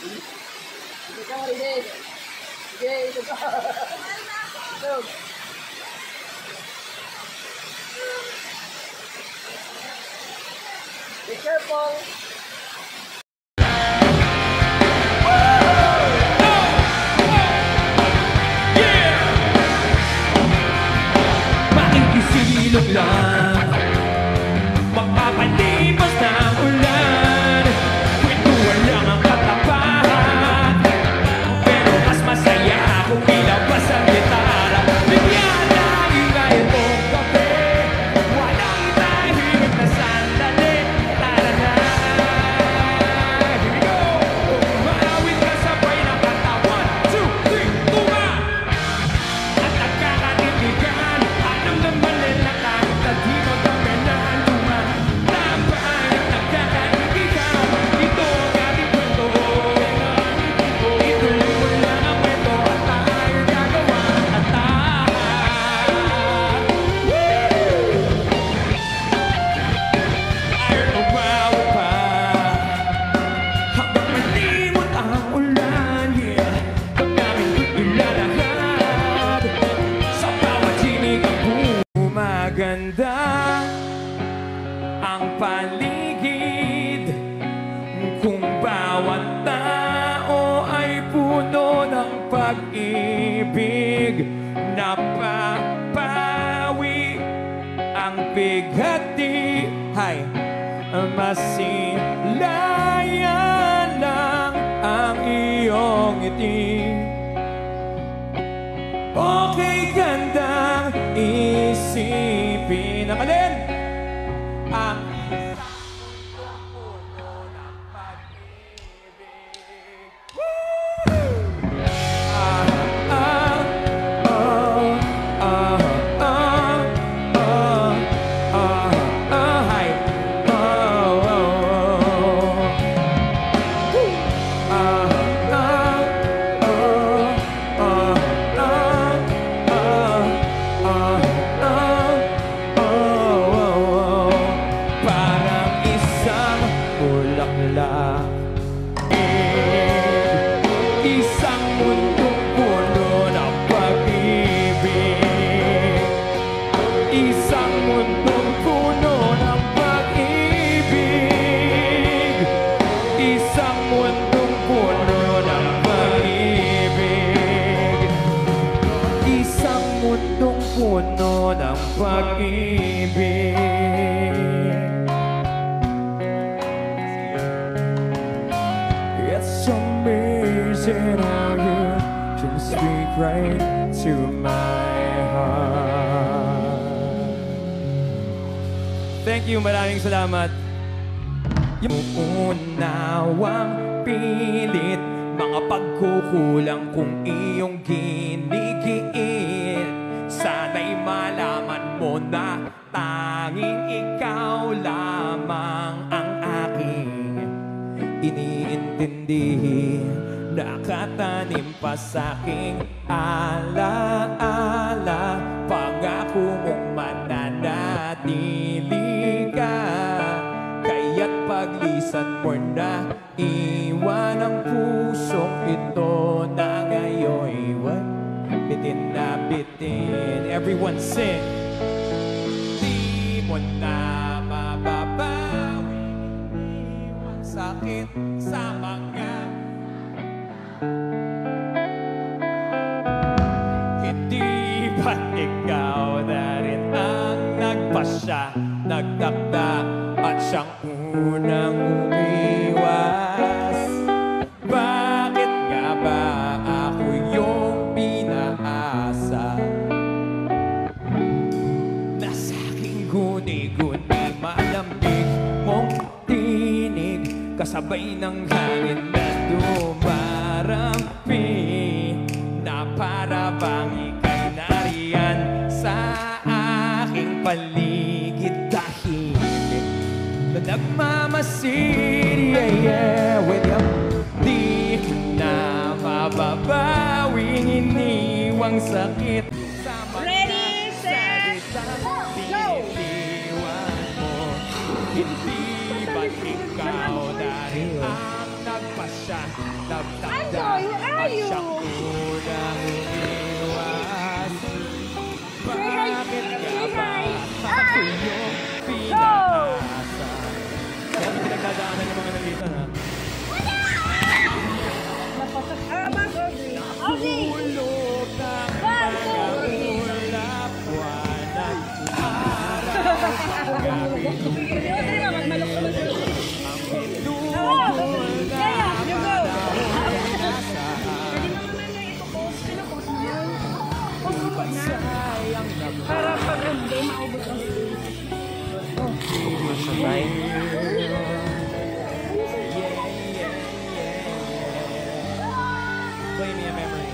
Ito ka, Marinig. Sige, ito ka. Ito. Be careful. Makikisilong lang, magpapalipas ng ulan. Kwentuhan lang ang katapat, pero mas masaya kung ilabas ang gitara. Bigyan lang ingay itong kape, walang tahimik na sandali. Tara na, here we go. Malawit ka sabay ng kanta. 1, 2, 3, tuma! At nagkakatindigan, alam naman nila kahit na di mo kami naluman. Napahayag nagkakatindigan, ito ang ating kwento. Ituloy mo lang ang kwento at tayo gagawa at ayaw umawa pa habang malimot ang ulan. Yeah, damdamin ko'y ilalahad sa bawat sinig ang gumaganda ang paligid. Kung bawat tao ay puno ng pag-ibig, napapawi ang bigati. Hay, masilayan lang ang iyong ngiti. Okay, gandang isipin ang alin? Ang isang puno ng pag-ibig. Ah, ah, oh, ah, ah, oh, ah, ah, hi. Oh, oh, oh. Ah, ah, oh, ah, ah, ah, ah, oh, parang isang bulaklak, isang mundong puno ng pag-ibig, isang mundong puno ng pag-ibig, isang mundong puno ng pag-ibig, isang mundong puno ng pag-ibig. It's amazing how you can speak right to my heart. Thank you, maraming salamat. Yung unawang pilit, mga pagkukulang kung iyong ginigiit. Sana'y malaman mo na tanging ikaw lamang ang aking iniintindi. Nakatanim pa sa'king alaala, pangako mong mananatili ka. Kaya't paglisan mo na iwan ang pusong ito na ngayon'y bitin na bitin. Everyone sing. Di mo na mababawi ang sakit sa mga hindi ba't ikaw na rin ang nagpasya, nagtakda at siyang unang umiwas? Bakit nga ba ako yung pinaasa na sa'king guni-guni malambig mong tinig, kasabay ng hangin na dumarampi, na para bang ika'y nariyan sa aking paligid, tahimik na nagmamasid, yeah, yeah, with you. Di na mababawing iniwang sakit sa Ready, set, go! Biniwan mo. Hindi ba't ikaw na rin ang nagpasya, nagtanda Andoy, where are at you? siyang unang umiwas. Bakit nga ba ako yung pinaasa? Kaya pinagdadaanan yung mga nandito na hulog ng mga ulap, buwan at araw. Gabi ang pinutol na panahon nasaan. Sayang na Para pag hindi, maubos ang Masabay. Play me a memory.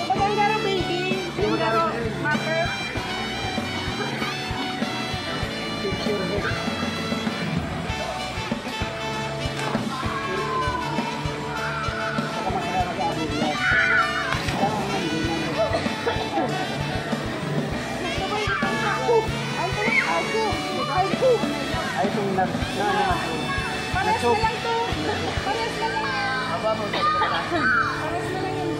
Magandaro, baby. Magandaro, mapper. Ay, itong Pares na lang to. Pares na lang. Pares na lang yun.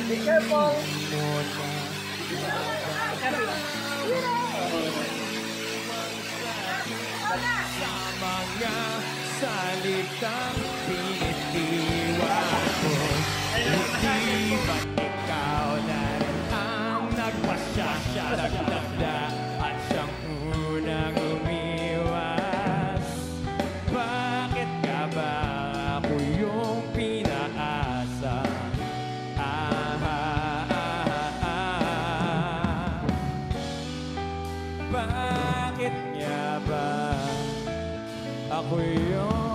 Be careful. Sa mga salitang pinitiwan ko, hindi ba't ikaw na rin ang nagpasya, nagtanda at siyang unang umiwas? Bakit ka ba ako yung pinaasa? Bakit nga ba ako yung